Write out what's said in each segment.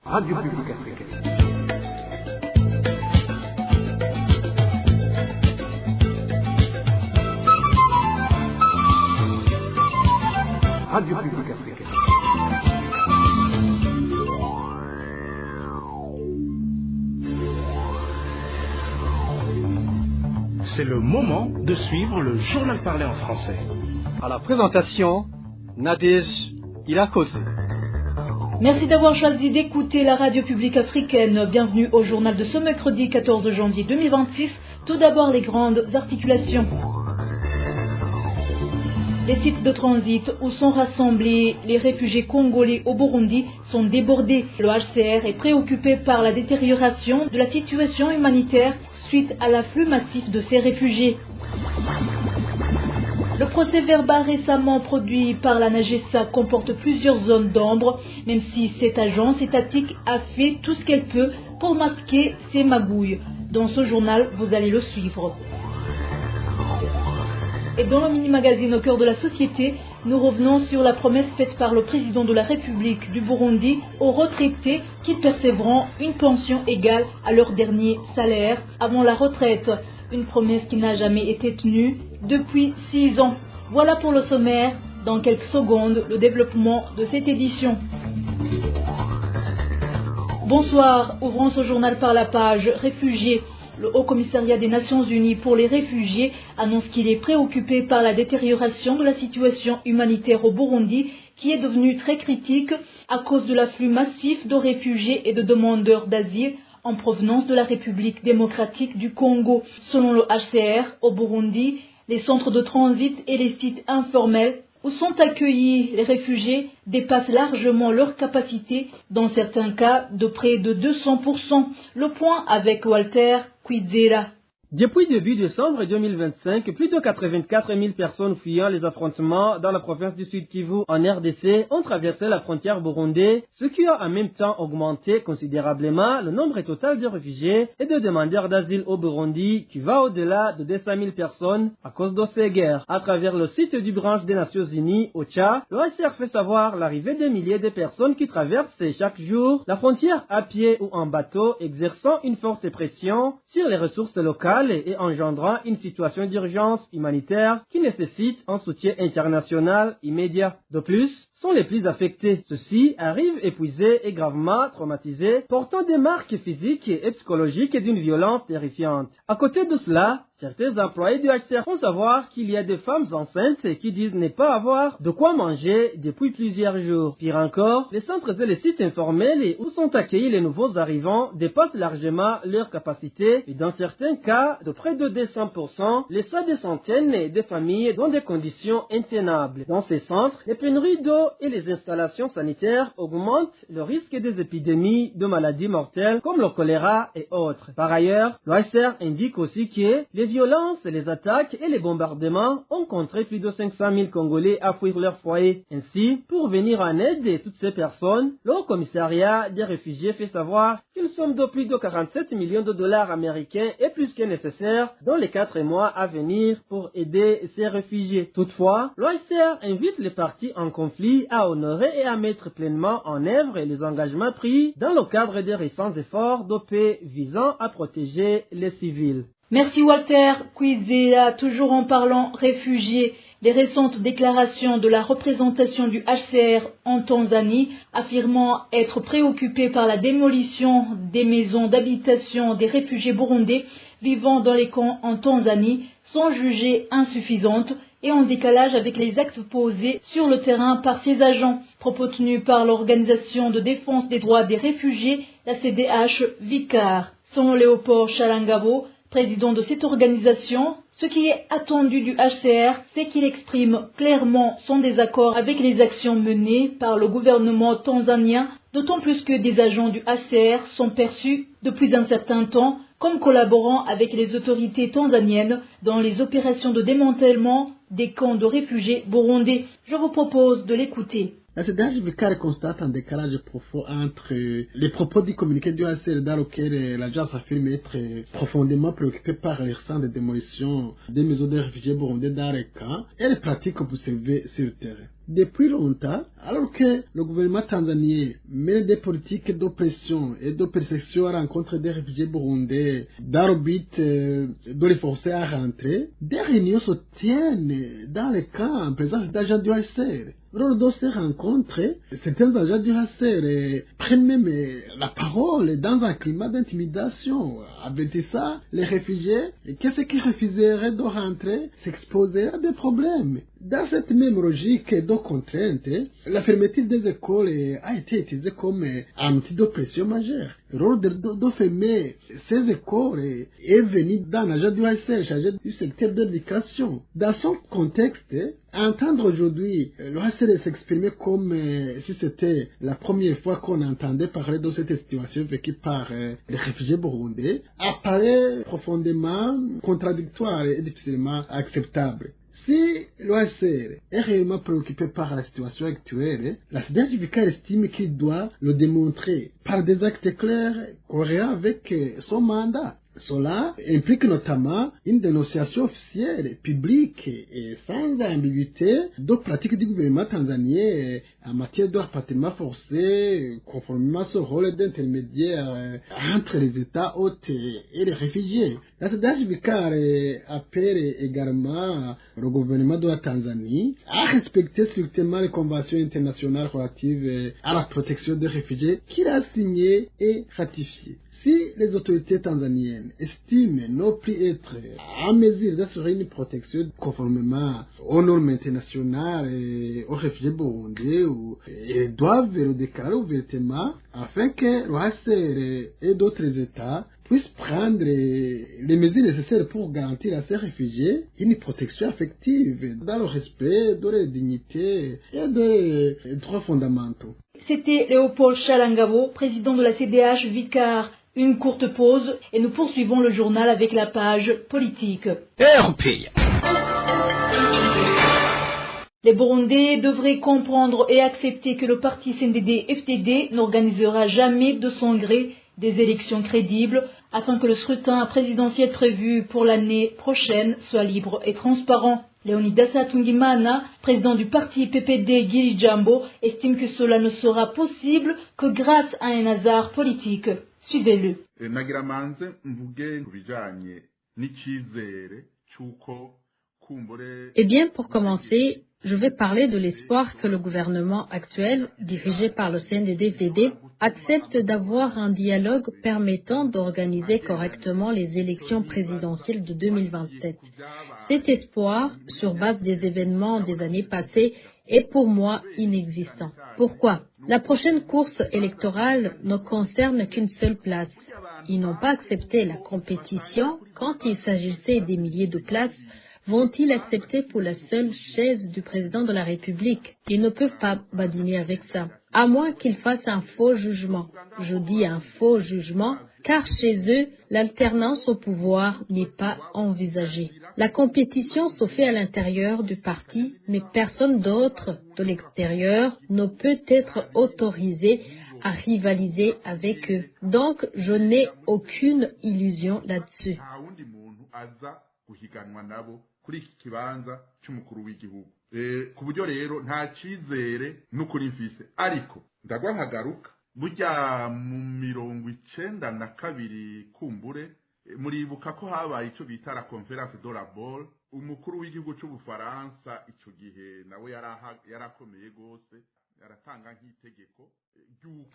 Radio Publique Africaine. Radio Publique Africaine. C'est le moment de suivre le journal parlé en français. À la présentation, Nadège Ilakose. Merci d'avoir choisi d'écouter la radio publique africaine. Bienvenue au journal de ce mercredi 14 janvier 2026. Tout d'abord les grandes articulations. Les sites de transit où sont rassemblés les réfugiés congolais au Burundi sont débordés. Le HCR est préoccupé par la détérioration de la situation humanitaire suite à l'afflux massif de ces réfugiés. Le procès verbal récemment produit par la NAGESA comporte plusieurs zones d'ombre, même si cette agence étatique a fait tout ce qu'elle peut pour masquer ces magouilles. Dans ce journal, vous allez le suivre. Et dans le mini-magazine au cœur de la société, nous revenons sur la promesse faite par le président de la République du Burundi aux retraités qui percevront une pension égale à leur dernier salaire avant la retraite. Une promesse qui n'a jamais été tenue depuis 6 ans. Voilà pour le sommaire. Dans quelques secondes, le développement de cette édition. Bonsoir, ouvrons ce journal par la page réfugiés. Le Haut Commissariat des Nations Unies pour les réfugiés annonce qu'il est préoccupé par la détérioration de la situation humanitaire au Burundi qui est devenue très critique à cause de l'afflux massif de réfugiés et de demandeurs d'asile en provenance de la République démocratique du Congo. Selon le HCR, au Burundi, les centres de transit et les sites informels où sont accueillis les réfugiés dépassent largement leur capacité, dans certains cas de près de 200%. Le point avec Walter Kwizera. Depuis début décembre 2025, plus de 84 000 personnes fuyant les affrontements dans la province du Sud Kivu en RDC ont traversé la frontière burundaise, ce qui a en même temps augmenté considérablement le nombre total de réfugiés et de demandeurs d'asile au Burundi, qui va au-delà de 200 000 personnes à cause de ces guerres. À travers le site du branche des Nations Unies, OCHA, le HCR fait savoir l'arrivée des milliers de personnes qui traversent chaque jour la frontière à pied ou en bateau, exerçant une forte pression sur les ressources locales et engendrant une situation d'urgence humanitaire qui nécessite un soutien international immédiat. De plus, sont les plus affectés. Ceux-ci arrivent épuisés et gravement traumatisés, portant des marques physiques et psychologiques d'une violence terrifiante. À côté de cela, certains employés du HCR font savoir qu'il y a des femmes enceintes qui disent ne pas avoir de quoi manger depuis plusieurs jours. Pire encore, les centres et les sites informels où sont accueillis les nouveaux arrivants dépassent largement leur capacité et dans certains cas, de près de 200%, laissant des centaines de familles dans des conditions intenables. Dans ces centres, les pénuries d'eau et les installations sanitaires augmentent le risque des épidémies de maladies mortelles comme le choléra et autres. Par ailleurs, l'OHCR indique aussi que les violences, les attaques et les bombardements ont contraint plus de 500 000 Congolais à fuir leur foyer. Ainsi, pour venir en aide à toutes ces personnes, le Haut Commissariat des réfugiés fait savoir qu'une somme de plus de 47 millions de dollars américains est plus que nécessaire dans les 4 mois à venir pour aider ces réfugiés. Toutefois, l'OHCR invite les parties en conflit à honorer et à mettre pleinement en œuvre les engagements pris dans le cadre des récents efforts de paix visant à protéger les civils. Merci Walter Kwizera. Toujours en parlant réfugiés, les récentes déclarations de la représentation du HCR en Tanzanie affirmant être préoccupée par la démolition des maisons d'habitation des réfugiés burundais vivant dans les camps en Tanzanie sont jugées insuffisantes et en décalage avec les actes posés sur le terrain par ces agents. Propos tenus par l'Organisation de défense des droits des réfugiés, la CDH Vicar. Selon Léopold Chalangabo, président de cette organisation, ce qui est attendu du HCR, c'est qu'il exprime clairement son désaccord avec les actions menées par le gouvernement tanzanien, d'autant plus que des agents du HCR sont perçus depuis un certain temps comme collaborant avec les autorités tanzaniennes dans les opérations de démantèlement des camps de réfugiés burundais. Je vous propose de l'écouter. La CDH Vicar constate un décalage profond entre les propos du communiqué du HCR dans lequel l'agence affirme être profondément préoccupée par les récentes démolitions des maisons de réfugiés burundais dans les camps et les pratiques observées sur le terrain. depuis longtemps, alors que le gouvernement tanzanien mène des politiques d'oppression et de persécution à l'encontre des réfugiés burundais dans le but de les forcer à rentrer. Des réunions se tiennent dans les camps en présence d'agents du HCR. Lors de ces rencontres, certains agents du HCR prennent même la parole dans un climat d'intimidation, avertissant les réfugiés que ceux qui refuseraient de rentrer s'exposeraient à des problèmes. Dans cette même logique de contrainte, la fermeture des écoles a été utilisée comme un outil d'oppression majeure. Le rôle de fermer ces écoles est venu d'un agent du HCR chargé du secteur de l'éducation. Dans son contexte, entendre aujourd'hui le HCR s'exprimer comme si c'était la première fois qu'on entendait parler de cette situation vécue par les réfugiés burundais apparaît profondément contradictoire et difficilement acceptable. Si l'OHCR est réellement préoccupé par la situation actuelle, la CDH Vicar estime qu'il doit le démontrer par des actes clairs cohérents avec son mandat. Cela implique notamment une dénonciation officielle, publique et sans ambiguïté de pratiques du gouvernement tanzanien en matière de rapatriement forcé, conformément à ce rôle d'intermédiaire entre les États hôtes et les réfugiés. La CDH Vicar appelle également le gouvernement de la Tanzanie à respecter strictement les conventions internationales relatives à la protection des réfugiés qu'il a signées et ratifiées. Si les autorités tanzaniennes estiment ne plus être en mesure d'assurer une protection conformément aux normes internationales et aux réfugiés burundais, elles doivent le déclarer ouvertement afin que l'OHCR et d'autres États puissent prendre les mesures nécessaires pour garantir à ces réfugiés une protection affective dans le respect de leur dignité et des droits fondamentaux. C'était Léopold Chalangabo, président de la CDH Vicar. Une courte pause et nous poursuivons le journal avec la page politique. Les Burundais devraient comprendre et accepter que le parti CNDD-FDD n'organisera jamais de son gré des élections crédibles afin que le scrutin présidentiel prévu pour l'année prochaine soit libre et transparent. Leonidas Atungimana, président du parti PPD Girijambo, estime que cela ne sera possible que grâce à un hasard politique. Suivez-le. Eh bien, pour commencer, je vais parler de l'espoir que le gouvernement actuel, dirigé par le CNDD-FDD, accepte d'avoir un dialogue permettant d'organiser correctement les élections présidentielles de 2027. Cet espoir, sur base des événements des années passées, est pour moi inexistant. Pourquoi? La prochaine course électorale ne concerne qu'une seule place. Ils n'ont pas accepté la compétition quand il s'agissait des milliers de places. Vont-ils accepter pour la seule chaise du président de la République? Ils ne peuvent pas badiner avec ça, à moins qu'ils fassent un faux jugement. Je dis un faux jugement, car chez eux, l'alternance au pouvoir n'est pas envisagée. La compétition se fait à l'intérieur du parti, mais personne d'autre de l'extérieur ne peut être autorisé à rivaliser avec eux. Donc, je n'ai aucune illusion là-dessus. kuri iki kibanza cy'umukuru w'igihugu ku buryo rero nta cyizere n'ukuri mfise ariko ndagwa nkagaruka burya mu 92 kumbure muribuka ko habaye icyo bita la conference de la Balle umukuru w'igihugu cy'Ubufaransa icyo gihe nawe yarakomeye gose yaratanga nk'itegeko.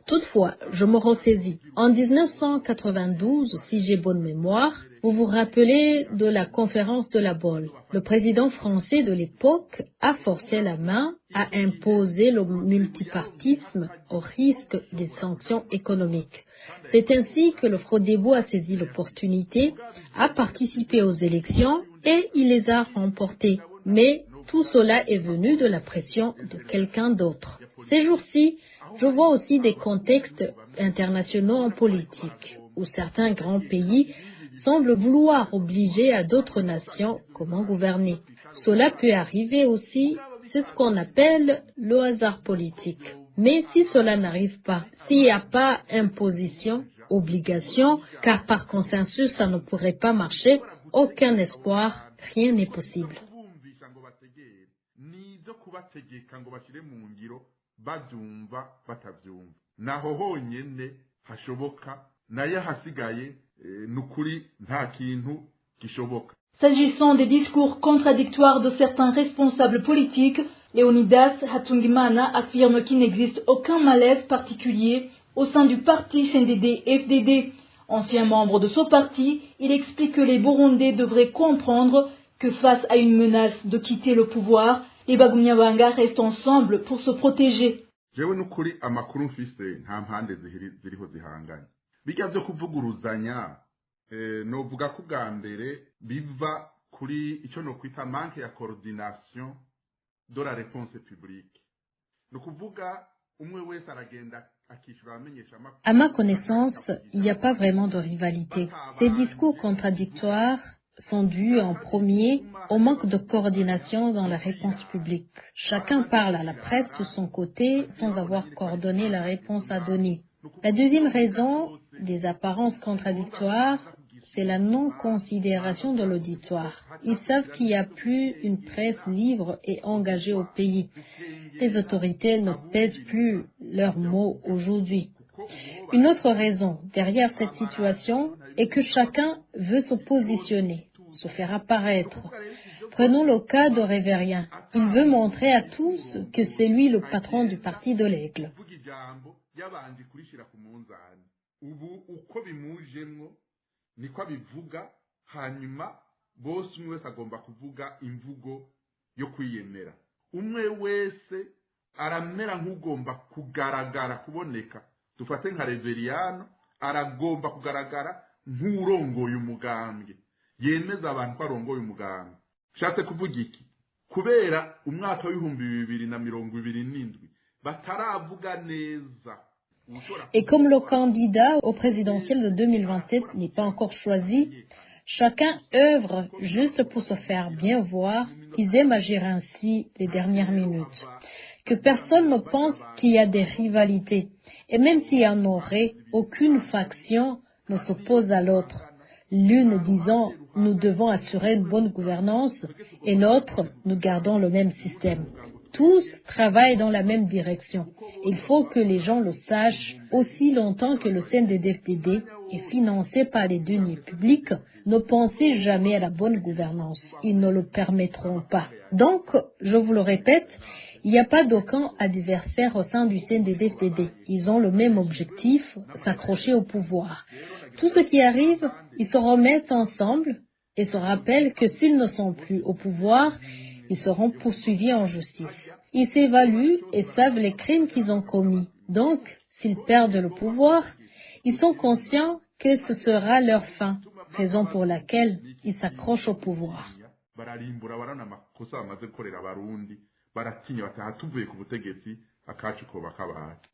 Toutefois, je me ressaisis. En 1992, si j'ai bonne mémoire, vous vous rappelez de la conférence de la Balle. Le président français de l'époque a forcé la main à imposer le multipartisme au risque des sanctions économiques. C'est ainsi que le Frodebo a saisi l'opportunité, a participé aux élections et il les a remportées. Mais tout cela est venu de la pression de quelqu'un d'autre. Ces jours-ci, je vois aussi des contextes internationaux en politique, où certains grands pays semblent vouloir obliger à d'autres nations comment gouverner. Cela peut arriver aussi, c'est ce qu'on appelle le hasard politique. Mais si cela n'arrive pas, s'il n'y a pas imposition, obligation, car par consensus ça ne pourrait pas marcher, aucun espoir, rien n'est possible. kubategeka ngo bashyire mu ngiro babyumva batabyumva naho honyine hashoboka naye hasigaye nukuri nta kintu gishoboka. S'agissant des discours contradictoires de certains responsables politiques, Leonidas Hatungimana affirme qu'il n'existe aucun malaise particulier au sein du parti CNDD-FDD. Ancien membre de ce parti, il explique que les Burundais devraient comprendre que face à une menace de quitter le pouvoir, les Bagumyabanga restent ensemble pour se protéger. Jewe nukuri amakuru mfise nta mpande ziriho zihanganye. Bijya byo kuvuguruzanya novuga ko bwa mbere biva kuri icyo no kwita manque ya coordination de la réponse publique. Nukuvuga umwe wese aragenda akishura amenyesha amakuru. À ma connaissance, il n'y a pas vraiment de rivalité. Ces discours contradictoires sont dus en premier au manque de coordination dans la réponse publique. Chacun parle à la presse de son côté sans avoir coordonné la réponse à donner. La deuxième raison des apparences contradictoires, c'est la non-considération de l'auditoire. Ils savent qu'il n'y a plus une presse libre et engagée au pays. Les autorités ne pèsent plus leurs mots aujourd'hui. Une autre raison derrière cette situation est que chacun veut se positionner, se faire apparaître. Prenons le cas de Révérien. Il veut montrer à tous que c'est lui le patron du parti de l'Aigle. Niko bivuga hanyuma bose umwe wese agomba kuvuga imvugo yo kwiyemera. Umwe wese aramera nk'ugomba kugaragara kuboneka. Dufate nka Reveriano aragomba kugaragara nk'urongoye umugambwe. Yemeza abantu barongoye umugambwe. Shatse kuvuga iki? Kubera umwaka w'ibihumbi 2027 bataravuga neza. Et comme le candidat au présidentiel de 2027 n'est pas encore choisi, chacun œuvre juste pour se faire bien voir. Ils aiment agir ainsi les dernières minutes. Que personne ne pense qu'il y a des rivalités. Et même s'il y en aurait, aucune faction ne s'oppose à l'autre. L'une disant « nous devons assurer une bonne gouvernance » et l'autre « nous gardons le même système ». Tous travaillent dans la même direction. Il faut que les gens le sachent. Aussi longtemps que le CNDD-FDD est financé par les deniers publics, ne pensez jamais à la bonne gouvernance. Ils ne le permettront pas. Donc, je vous le répète, il n'y a pas d'aucun adversaire au sein du CNDD-FDD. Ils ont le même objectif, s'accrocher au pouvoir. Tout ce qui arrive, ils se remettent ensemble et se rappellent que s'ils ne sont plus au pouvoir, ils seront poursuivis en justice. Ils s'évaluent et savent les crimes qu'ils ont commis. Donc, s'ils perdent le pouvoir, ils sont conscients que ce sera leur fin, raison pour laquelle ils s'accrochent au pouvoir.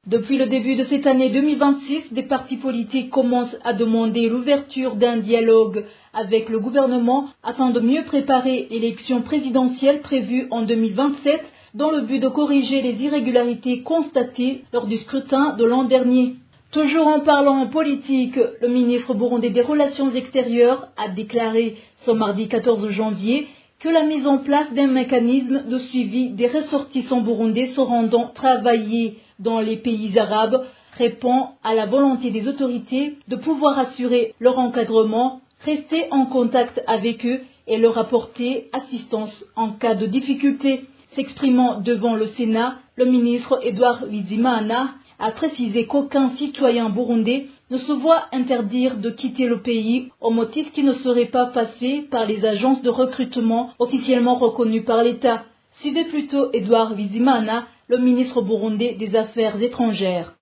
Depuis le début de cette année 2026, des partis politiques commencent à demander l'ouverture d'un dialogue avec le gouvernement afin de mieux préparer l'élection présidentielle prévue en 2027 dans le but de corriger les irrégularités constatées lors du scrutin de l'an dernier. Toujours en parlant en politique, le ministre burundais des Relations extérieures a déclaré ce mardi 14 janvier que la mise en place d'un mécanisme de suivi des ressortissants burundais se rendant travailler dans les pays arabes répond à la volonté des autorités de pouvoir assurer leur encadrement, rester en contact avec eux et leur apporter assistance en cas de difficulté. S'exprimant devant le Sénat, le ministre Edouard Bizimana a précisé qu'aucun citoyen burundais ne se voit interdire de quitter le pays au motif qu'il ne serait pas passé par les agences de recrutement officiellement reconnues par l'État. Suivez plutôt Edouard Bizimana, le ministre burundais des Affaires étrangères.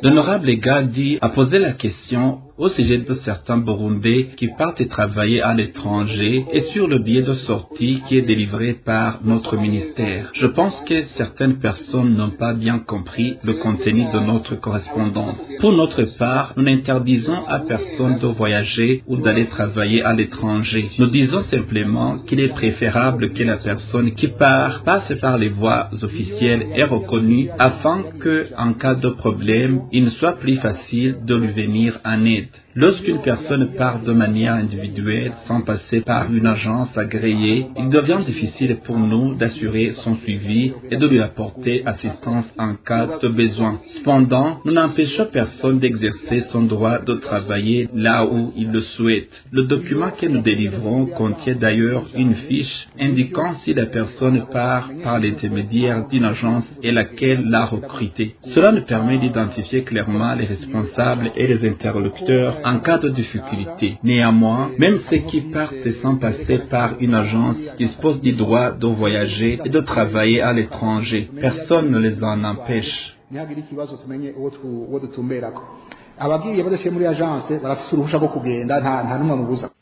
L'honorable Gadi a posé la question au sujet de certains Burundais qui partent travailler à l'étranger et sur le billet de sortie qui est délivré par notre ministère. Je pense que certaines personnes n'ont pas bien compris le contenu de notre correspondance. Pour notre part, nous n'interdisons à personne de voyager ou d'aller travailler à l'étranger. Nous disons simplement qu'il est préférable que la personne qui part passe par les voies officielles et reconnues afin que, en cas de problème, il ne soit plus facile de lui venir en aide. Lorsqu'une personne part de manière individuelle sans passer par une agence agréée, il devient difficile pour nous d'assurer son suivi et de lui apporter assistance en cas de besoin. Cependant, nous n'empêchons personne d'exercer son droit de travailler là où il le souhaite. Le document que nous délivrons contient d'ailleurs une fiche indiquant si la personne part par l'intermédiaire d'une agence et laquelle l'a recruté. Cela nous permet d'identifier clairement les responsables et les interlocuteurs en cas de difficulté. Néanmoins, même ceux qui partent sans passer par une agence disposent du droit de voyager et de travailler à l'étranger. Personne ne les en empêche.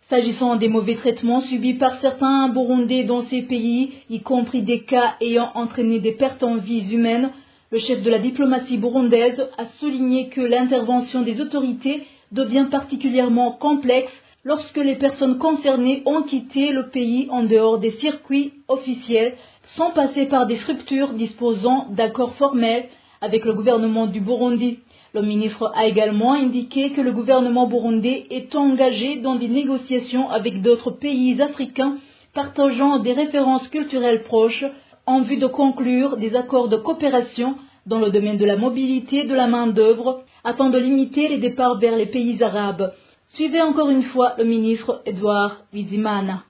S'agissant des mauvais traitements subis par certains Burundais dans ces pays, y compris des cas ayant entraîné des pertes en vies humaines, le chef de la diplomatie burundaise a souligné que l'intervention des autorités devient particulièrement complexe lorsque les personnes concernées ont quitté le pays en dehors des circuits officiels, sans passer par des structures disposant d'accords formels avec le gouvernement du Burundi. Le ministre a également indiqué que le gouvernement burundais est engagé dans des négociations avec d'autres pays africains partageant des références culturelles proches en vue de conclure des accords de coopération dans le domaine de la mobilité de la main-d'œuvre afin de limiter les départs vers les pays arabes. Suivez encore une fois le ministre Edouard Bizimana.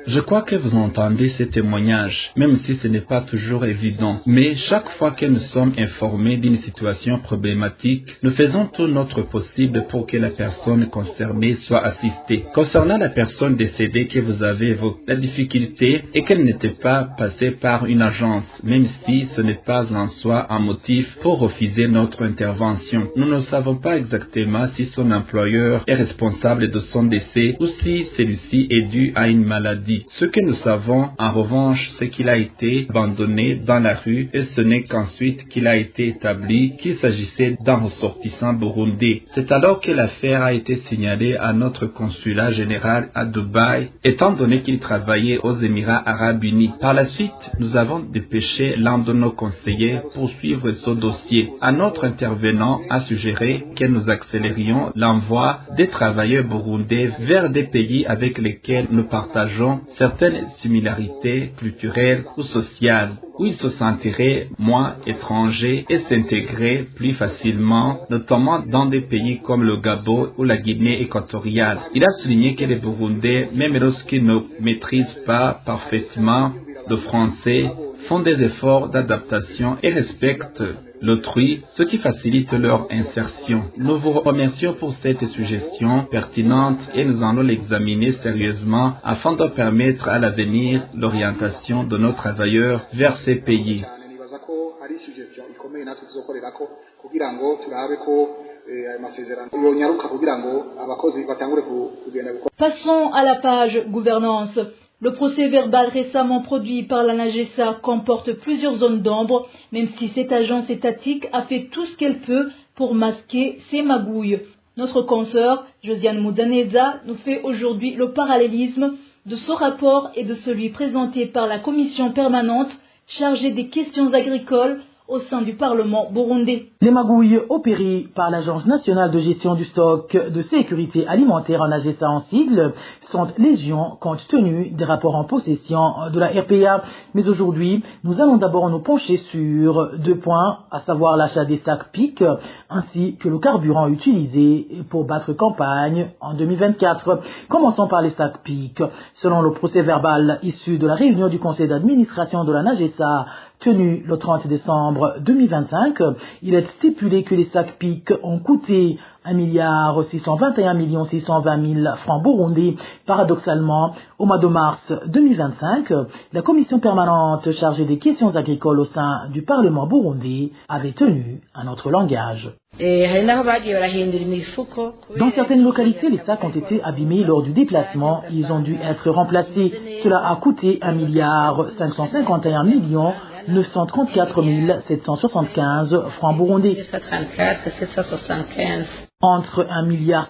Je crois que vous entendez ces témoignages, même si ce n'est pas toujours évident. Mais chaque fois que nous sommes informés d'une situation problématique, nous faisons tout notre possible pour que la personne concernée soit assistée. Concernant la personne décédée que vous avez évoquée, la difficulté est qu'elle n'était pas passée par une agence, même si ce n'est pas en soi un motif pour refuser notre intervention. Nous ne savons pas exactement si son employeur est responsable de son décès ou si celui-ci est dû à une maladie. Ce que nous savons, en revanche, c'est qu'il a été abandonné dans la rue et ce n'est qu'ensuite qu'il a été établi qu'il s'agissait d'un ressortissant burundais. C'est alors que l'affaire a été signalée à notre consulat général à Dubaï, étant donné qu'il travaillait aux Émirats arabes unis. Par la suite, nous avons dépêché l'un de nos conseillers pour suivre ce dossier. Un autre intervenant a suggéré que nous accélérions l'envoi des travailleurs burundais vers des pays avec lesquels nous partageons certaines similarités culturelles ou sociales, où ils se sentiraient moins étrangers et s'intégrer plus facilement, notamment dans des pays comme le Gabon ou la Guinée équatoriale. Il a souligné que les Burundais, même lorsqu'ils ne maîtrisent pas parfaitement le français, font des efforts d'adaptation et respectent l'autrui, ce qui facilite leur insertion. Nous vous remercions pour cette suggestion pertinente et nous allons l'examiner sérieusement afin de permettre à l'avenir l'orientation de nos travailleurs vers ces pays. Passons à la page gouvernance. Le procès verbal récemment produit par la NAGESA comporte plusieurs zones d'ombre, même si cette agence étatique a fait tout ce qu'elle peut pour masquer ses magouilles. Notre consoeur, Josiane Moudaneza, nous fait aujourd'hui le parallélisme de ce rapport et de celui présenté par la commission permanente chargée des questions agricoles au sein du Parlement burundais. Les magouilles opérées par l'Agence nationale de gestion du stock de sécurité alimentaire en AGESA en sigle sont légion compte tenu des rapports en possession de la RPA. Mais aujourd'hui, nous allons d'abord nous pencher sur 2 points, à savoir l'achat des sacs PIC ainsi que le carburant utilisé pour battre campagne en 2024. Commençons par les sacs PIC. Selon le procès verbal issu de la réunion du conseil d'administration de la NAGESA, tenu le 30 décembre 2025, il est stipulé que les sacs PIC ont coûté 1 621 620 000 francs burundais. Paradoxalement, au mois de mars 2025, la commission permanente chargée des questions agricoles au sein du Parlement burundais avait tenu un autre langage. Dans certaines localités, les sacs ont été abîmés lors du déplacement. Ils ont dû être remplacés. Cela a coûté 1 551 934 775 francs burundais. Entre 1,6 milliard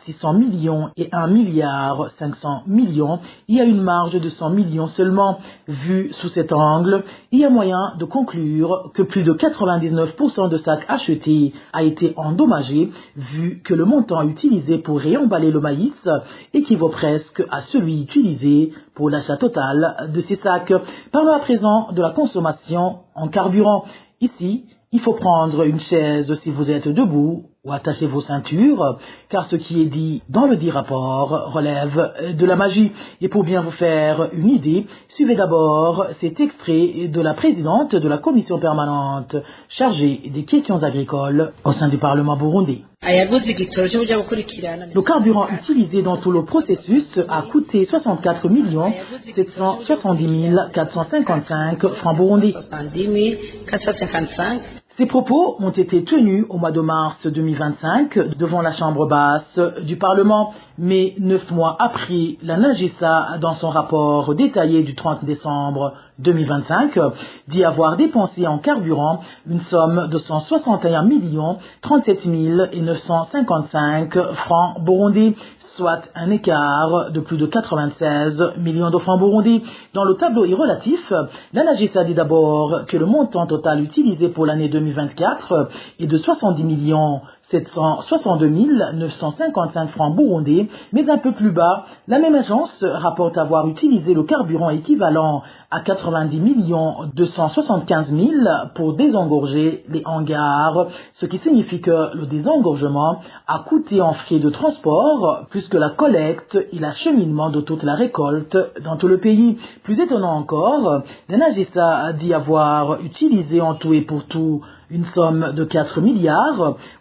et 1,5 milliard, il y a une marge de 100 millions seulement. Vu sous cet angle, il y a moyen de conclure que plus de 99% de sacs achetés a été endommagé, vu que le montant utilisé pour réemballer le maïs équivaut presque à celui utilisé pour l'achat total de ces sacs. Parlons à présent de la consommation en carburant. Ici, il faut prendre une chaise si vous êtes debout ou attacher vos ceintures, car ce qui est dit dans le dit rapport relève de la magie. Et pour bien vous faire une idée, suivez d'abord cet extrait de la présidente de la commission permanente chargée des questions agricoles au sein du Parlement burundais. Le carburant utilisé dans tout le processus a coûté 64 770 455 francs burundais. Ces propos ont été tenus au mois de mars 2025 devant la Chambre basse du Parlement, mais 9 mois après, la NAGESA, dans son rapport détaillé du 30 décembre 2025, dit avoir dépensé en carburant une somme de 161 37 955 francs burundais, soit un écart de plus de 96 millions de francs burundais. Dans le tableau relatif, la NAGESA dit d'abord que le montant total utilisé pour l'année 2024 est de 70 762 955 francs burundais, mais un peu plus bas, la même agence rapporte avoir utilisé le carburant équivalent à 90 275 000 pour désengorger les hangars, ce qui signifie que le désengorgement a coûté en frais de transport plus que la collecte et l'acheminement de toute la récolte dans tout le pays. Plus étonnant encore, la NAGESA dit avoir utilisé en tout et pour tout une somme de 4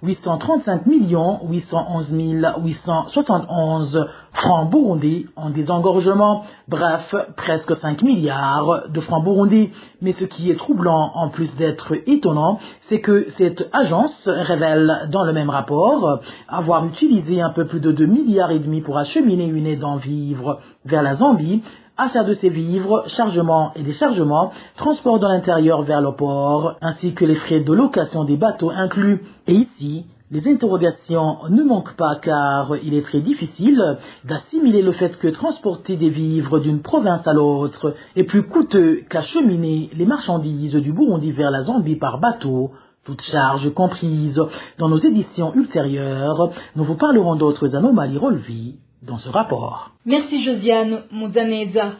835 811 871 francs burundais en désengorgement, bref, presque 5 milliards de francs burundais. Mais ce qui est troublant, en plus d'être étonnant, c'est que cette agence révèle dans le même rapport avoir utilisé un peu plus de 2,5 milliards pour acheminer une aide en vivres vers la Zambie, achat de ces vivres, chargement et déchargement, transport dans l'intérieur vers le port, ainsi que les frais de location des bateaux inclus. Et ici, les interrogations ne manquent pas car il est très difficile d'assimiler le fait que transporter des vivres d'une province à l'autre est plus coûteux qu'acheminer les marchandises du Burundi vers la Zambie par bateau, toutes charges comprises. Dans nos éditions ultérieures, nous vous parlerons d'autres anomalies relevées dans ce rapport. Merci Josiane Mouzaneza.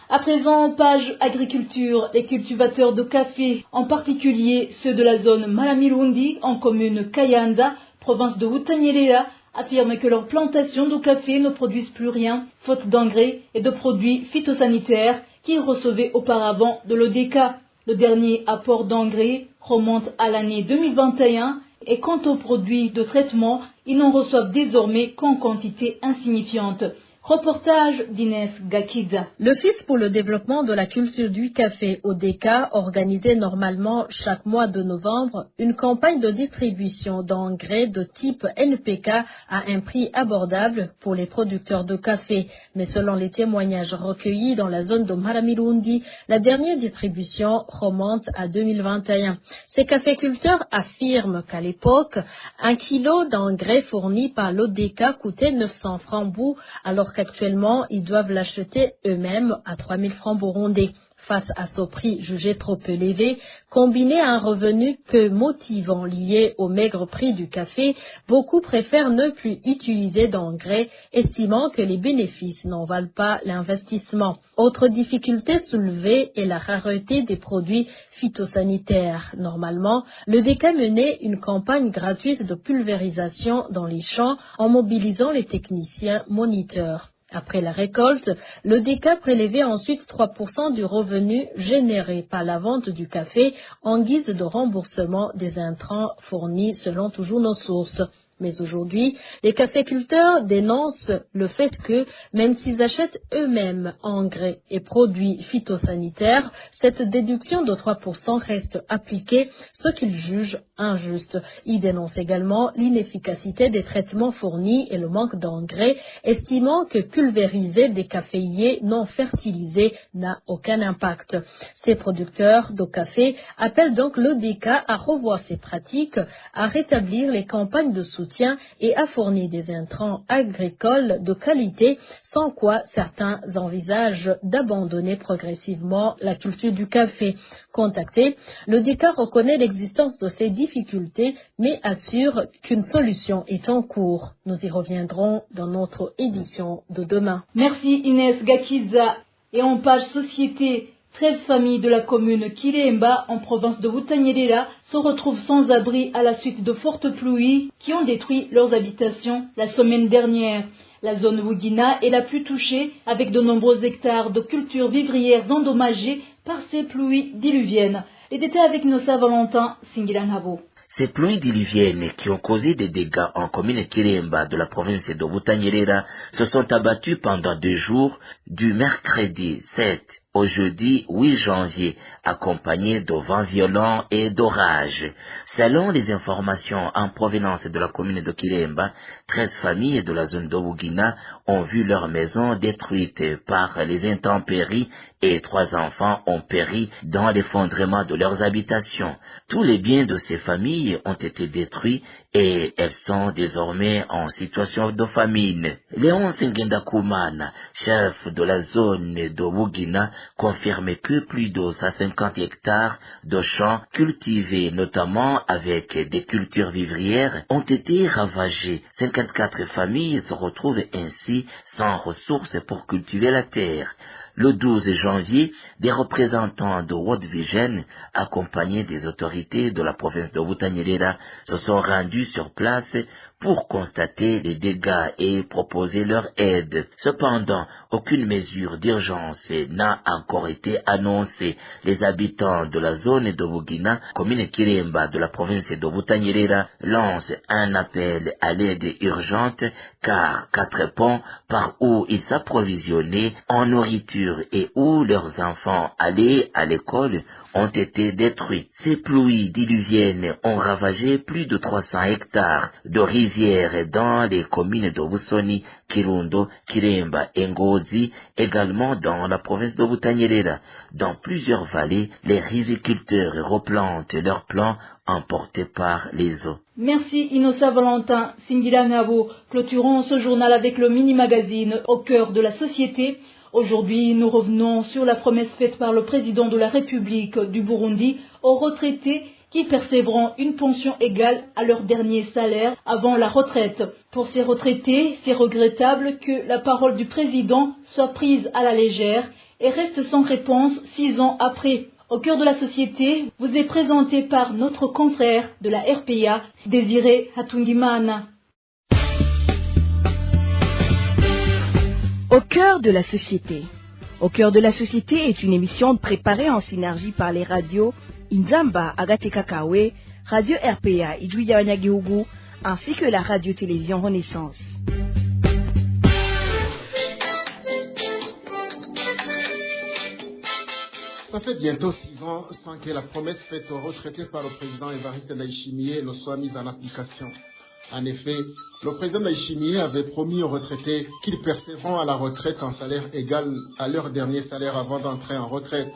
À présent, page agriculture. Les cultivateurs de café, en particulier ceux de la zone Malamirundi, en commune Kayanda, province de Butanyerera, affirment que leurs plantations de café ne produisent plus rien, faute d'engrais et de produits phytosanitaires qu'ils recevaient auparavant de l'ODK. Le dernier apport d'engrais remonte à l'année 2021 et quant aux produits de traitement, ils n'en reçoivent désormais qu'en quantité insignifiante. Reportage d'Inès Gakidza. L'Office pour le développement de la culture du café ODK organisait normalement chaque mois de novembre une campagne de distribution d'engrais de type NPK à un prix abordable pour les producteurs de café. Mais selon les témoignages recueillis dans la zone de Maramirundi, la dernière distribution remonte à 2021. Ces caféculteurs affirment qu'à l'époque, 1 kilo d'engrais fourni par l'ODK coûtait 900 francs bout, alors qu'actuellement, ils doivent l'acheter eux-mêmes à 3 000 francs burundais. Face à ce prix jugé trop élevé, combiné à un revenu peu motivant lié au maigre prix du café, beaucoup préfèrent ne plus utiliser d'engrais, estimant que les bénéfices n'en valent pas l'investissement. Autre difficulté soulevée est la rareté des produits phytosanitaires. Normalement, le DK menait une campagne gratuite de pulvérisation dans les champs en mobilisant les techniciens moniteurs. Après la récolte, le DK prélevait ensuite 3% du revenu généré par la vente du café en guise de remboursement des intrants fournis selon toujours nos sources. Mais aujourd'hui, les caféculteurs dénoncent le fait que, même s'ils achètent eux-mêmes engrais et produits phytosanitaires, cette déduction de 3% reste appliquée, ce qu'ils jugent injuste. Ils dénoncent également l'inefficacité des traitements fournis et le manque d'engrais, estimant que pulvériser des caféiers non fertilisés n'a aucun impact. Ces producteurs de café appellent donc l'ODK à revoir ses pratiques, à rétablir les campagnes de soutien et à fournir des intrants agricoles de qualité, sans quoi certains envisagent d'abandonner progressivement la culture du café. Contacté, l'ODK reconnaît l'existence de ces difficultés, mais assure qu'une solution est en cours. Nous y reviendrons dans notre édition de demain. Merci Inès Gakiza. Et en page société, 13 familles de la commune Kiremba, en province de Butanyerera, se retrouvent sans abri à la suite de fortes pluies qui ont détruit leurs habitations la semaine dernière. La zone Wugina est la plus touchée, avec de nombreux hectares de cultures vivrières endommagés par ces pluies diluviennes. Les détails avec Nossa Valentin Singilanhabo. Ces pluies diluviennes qui ont causé des dégâts en commune Kiremba de la province de Butanyerera se sont abattues pendant 2 jours, du mercredi 7 au jeudi 8 janvier, accompagnées de vents violents et d'orages. Selon les informations en provenance de la commune de Kiremba, 13 familles de la zone de Wugina ont vu leurs maisons détruites par les intempéries et 3 enfants ont péri dans l'effondrement de leurs habitations. Tous les biens de ces familles ont été détruits et elles sont désormais en situation de famine. Léon Sengendakumana, chef de la zone de Wugina, confirme que plus de 150 hectares de champs cultivés, notamment avec des cultures vivrières, ont été ravagés. 54 familles se retrouvent ainsi sans ressources pour cultiver la terre. Le 12 janvier, des représentants de World Vision, accompagnés des autorités de la province de Butanyerera, se sont rendus sur place pour constater les dégâts et proposer leur aide. Cependant, aucune mesure d'urgence n'a encore été annoncée. Les habitants de la zone de Wugina, commune Kiremba de la province de Butanyerera, lancent un appel à l'aide urgente car 4 ponts par où ils s'approvisionnaient en nourriture et où leurs enfants allaient à l'école ont été détruits. Ces pluies diluviennes ont ravagé plus de 300 hectares de rizières dans les communes de Busoni, Kirundo, Kiremba et Ngozi, également dans la province de Butanyerera. Dans plusieurs vallées, les riziculteurs replantent leurs plants emportés par les eaux. Merci Inosa Valentin Singilangabo. Clôturons ce journal avec le mini-magazine Au cœur de la société. Aujourd'hui, nous revenons sur la promesse faite par le président de la République du Burundi aux retraités qui percevront une pension égale à leur dernier salaire avant la retraite. Pour ces retraités, c'est regrettable que la parole du président soit prise à la légère et reste sans réponse 6 ans après. Au cœur de la société vous est présenté par notre confrère de la RPA, Désiré Hatungimana. Au cœur de la société. Au cœur de la société est une émission préparée en synergie par les radios Inzamba Agatekakawe, Radio RPA Idouya Wanyagihugu, ainsi que la radio-télévision Renaissance. Ça fait bientôt 6 ans sans que la promesse faite aux retraités par le président Évariste Ndayishimiye ne soit mise en application. En effet, le président Ndayishimiye avait promis aux retraités qu'ils percevront à la retraite un salaire égal à leur dernier salaire avant d'entrer en retraite.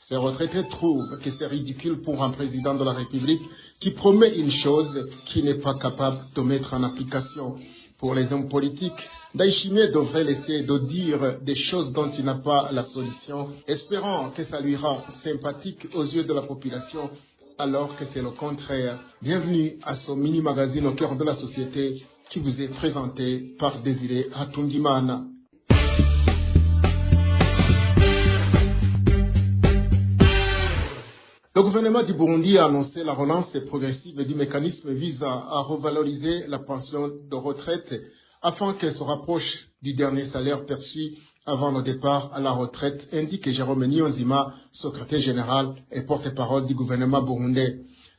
Ces retraités trouvent que c'est ridicule pour un président de la République qui promet une chose qu'il n'est pas capable de mettre en application. Pour les hommes politiques, Ndayishimiye devrait laisser de dire des choses dont il n'a pas la solution, espérant que ça lui rend sympathique aux yeux de la population, alors que c'est le contraire. Bienvenue à ce mini-magazine Au cœur de la société qui vous est présenté par Désiré Hatungimana. Le gouvernement du Burundi a annoncé la relance progressive du mécanisme visant à revaloriser la pension de retraite afin qu'elle se rapproche du dernier salaire perçu avant le départ à la retraite, indique Jérôme Niyonzima, secrétaire général et porte-parole du gouvernement burundais.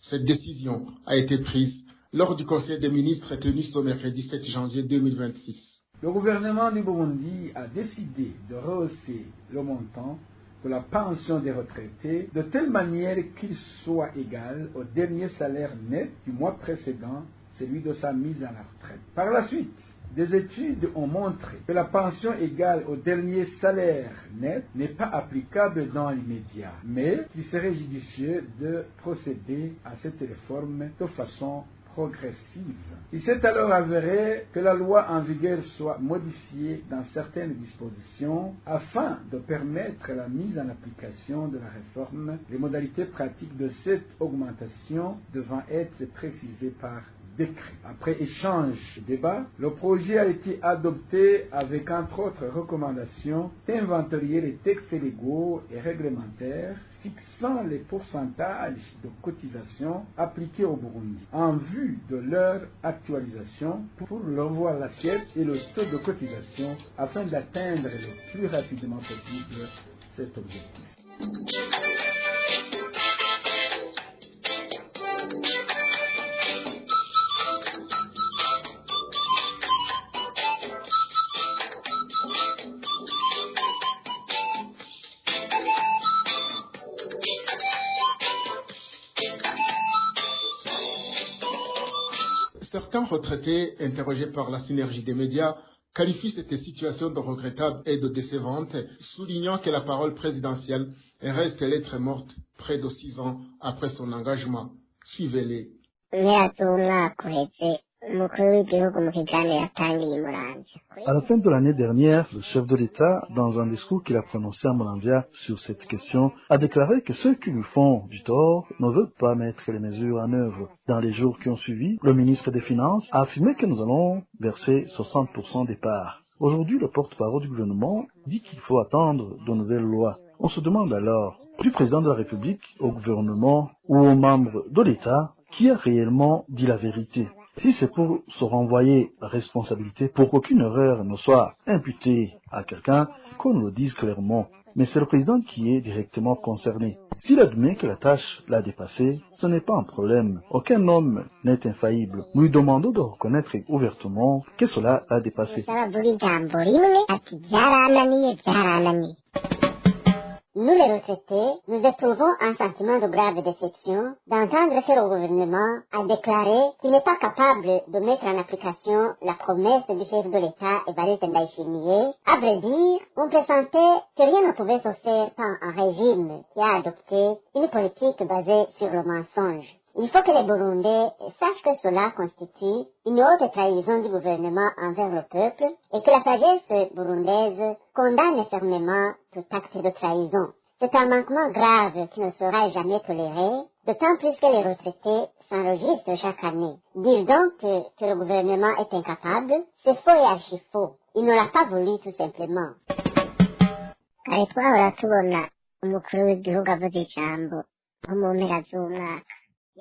Cette décision a été prise lors du Conseil des ministres tenu ce mercredi 7 janvier 2026. Le gouvernement du Burundi a décidé de rehausser le montant de la pension des retraités de telle manière qu'il soit égal au dernier salaire net du mois précédent, celui de sa mise à la retraite. Par la suite, des études ont montré que la pension égale au dernier salaire net n'est pas applicable dans l'immédiat, mais qu'il serait judicieux de procéder à cette réforme de façon progressive. Il s'est alors avéré que la loi en vigueur soit modifiée dans certaines dispositions afin de permettre la mise en application de la réforme, les modalités pratiques de cette augmentation devant être précisées par décret. Après échange et débat, le projet a été adopté avec entre autres recommandations d'inventorier les textes légaux et réglementaires fixant les pourcentages de cotisation appliqués au Burundi en vue de leur actualisation pour revoir l'assiette et le taux de cotisation afin d'atteindre le plus rapidement possible cet objectif. Certains retraités, interrogés par la synergie des médias, qualifient cette situation de regrettable et de décevante, soulignant que la parole présidentielle reste lettre morte près de 6 ans après son engagement. Suivez-les. À la fin de l'année dernière, le chef de l'État, dans un discours qu'il a prononcé à Muramvya sur cette question, a déclaré que ceux qui lui font du tort ne veulent pas mettre les mesures en œuvre. Dans les jours qui ont suivi, le ministre des Finances a affirmé que nous allons verser 60% des parts. Aujourd'hui, le porte-parole du gouvernement dit qu'il faut attendre de nouvelles lois. On se demande alors, du président de la République au gouvernement ou aux membres de l'État, qui a réellement dit la vérité? Si c'est pour se renvoyer la responsabilité pour qu'aucune erreur ne soit imputée à quelqu'un, qu'on nous le dise clairement. Mais c'est le président qui est directement concerné. S'il admet que la tâche l'a dépassé, ce n'est pas un problème. Aucun homme n'est infaillible. Nous lui demandons de reconnaître ouvertement que cela l'a dépassé. Nous les retraités, nous éprouvons un sentiment de grave déception d'entendre que le gouvernement a déclaré qu'il n'est pas capable de mettre en application la promesse du chef de l'État, Évariste Ndayishimiye. À vrai dire, on pressentait que rien ne pouvait se faire sans un régime qui a adopté une politique basée sur le mensonge. Il faut que les Burundais sachent que cela constitue une haute trahison du gouvernement envers le peuple et que la sagesse burundaise condamne fermement tout acte de trahison. C'est un manquement grave qui ne sera jamais toléré, d'autant plus que les retraités s'enregistrent chaque année. Dire donc que le gouvernement est incapable, c'est faux et archi faux. Il ne l'a pas voulu tout simplement.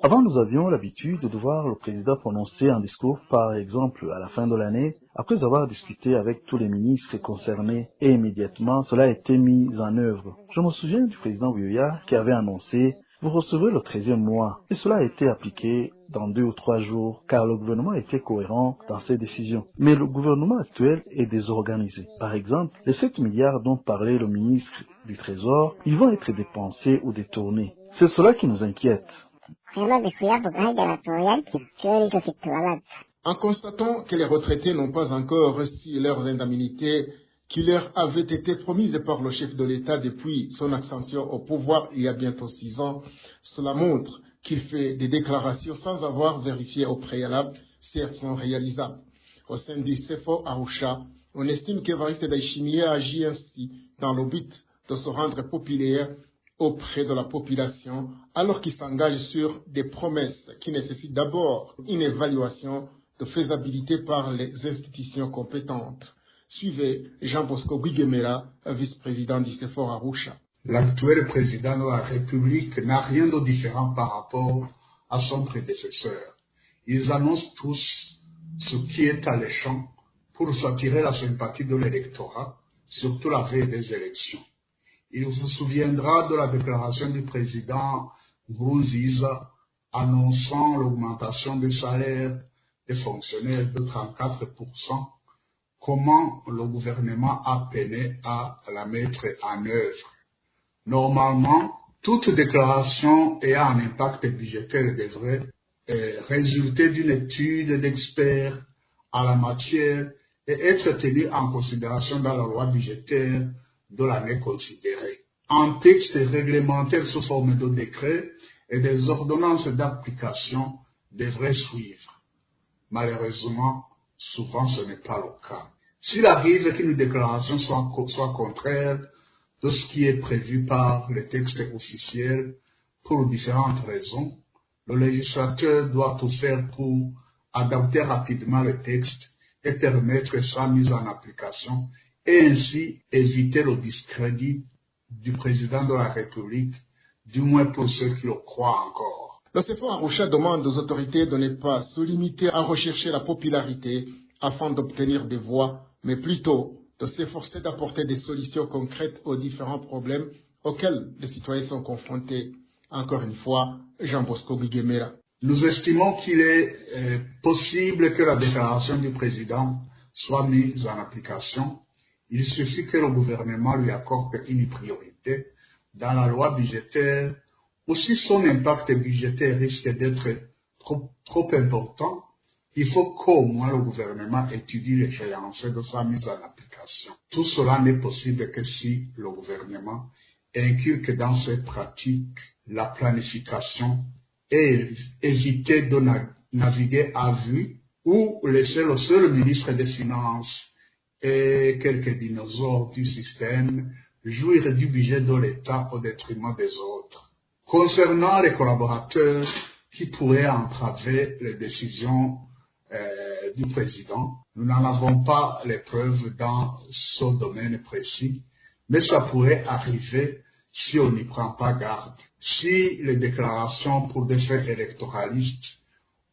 Avant, nous avions l'habitude de voir le président prononcer un discours, par exemple, à la fin de l'année, après avoir discuté avec tous les ministres concernés, et immédiatement, cela a été mis en œuvre. Je me souviens du président Buyoya qui avait annoncé « Vous recevrez le 13e mois », et cela a été appliqué dans 2 ou 3 jours, car le gouvernement était cohérent dans ses décisions. Mais le gouvernement actuel est désorganisé. Par exemple, les 7 milliards dont parlait le ministre du Trésor, ils vont être dépensés ou détournés. C'est cela qui nous inquiète. En constatant que les retraités n'ont pas encore reçu leurs indemnités qui leur avaient été promises par le chef de l'État depuis son ascension au pouvoir il y a bientôt 6 ans, cela montre qu'il fait des déclarations sans avoir vérifié au préalable si elles sont réalisables. Au sein du CFO Arusha, on estime qu'Évariste Ndayishimiye agit ainsi dans le but de se rendre populaire auprès de la population, alors qu'il s'engage sur des promesses qui nécessitent d'abord une évaluation de faisabilité par les institutions compétentes. Suivez Jean Bosco Guigemera, vice-président du CFOR Arusha. L'actuel président de la République n'a rien de différent par rapport à son prédécesseur. Ils annoncent tous ce qui est alléchant pour s'attirer la sympathie de l'électorat, surtout la veille des élections. Il se souviendra de la déclaration du président Nkurunziza annonçant l'augmentation des salaires des fonctionnaires de 34%, comment le gouvernement a peiné à la mettre en œuvre. Normalement, toute déclaration ayant un impact budgétaire devrait résulter d'une étude d'experts à la matière et être tenue en considération dans la loi budgétaire de l'année considérée. Un texte réglementaire sous forme de décret et des ordonnances d'application devraient suivre. Malheureusement, souvent ce n'est pas le cas. S'il arrive qu'une déclaration soit contraire de ce qui est prévu par les textes officiels pour différentes raisons, le législateur doit tout faire pour adapter rapidement le texte et permettre sa mise en application et ainsi éviter le discrédit du président de la République, du moins pour ceux qui le croient encore. Le CFO Arusha demande aux autorités de ne pas se limiter à rechercher la popularité afin d'obtenir des voix, mais plutôt de s'efforcer d'apporter des solutions concrètes aux différents problèmes auxquels les citoyens sont confrontés. Encore une fois, Jean Bosco Guiguemera. Nous estimons qu'il est possible que la déclaration du président soit mise en application. Il suffit que le gouvernement lui accorde une priorité dans la loi budgétaire. Aussi, son impact budgétaire risque d'être trop important. Il faut qu'au moins le gouvernement étudie l'échéance de sa mise en application. Tout cela n'est possible que si le gouvernement inculque dans ses pratiques la planification et éviter de naviguer à vue ou laisser le seul ministre des Finances et quelques dinosaures du système jouir du budget de l'État au détriment des autres. Concernant les collaborateurs qui pourraient entraver les décisions du président, nous n'en avons pas les preuves dans ce domaine précis, mais ça pourrait arriver si on n'y prend pas garde. Si les déclarations pour des faits électoralistes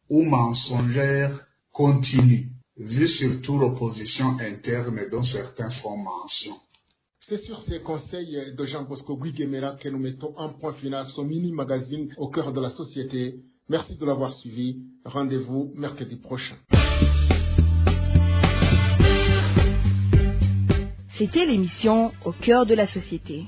ou mensongères continuent, vu surtout l'opposition interne dont certains font mention. C'est sur ces conseils de Jean Bosco Guiguemera que nous mettons un point final à ce mini-magazine au cœur de la société. Merci de l'avoir suivi. Rendez-vous mercredi prochain. C'était l'émission Au cœur de la société.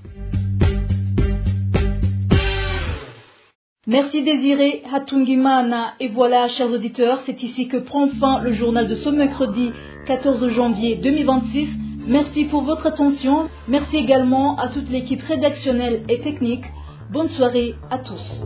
Merci Désiré Hatungimana. Et voilà, chers auditeurs, c'est ici que prend fin le journal de ce mercredi 14 janvier 2026. Merci pour votre attention. Merci également à toute l'équipe rédactionnelle et technique. Bonne soirée à tous.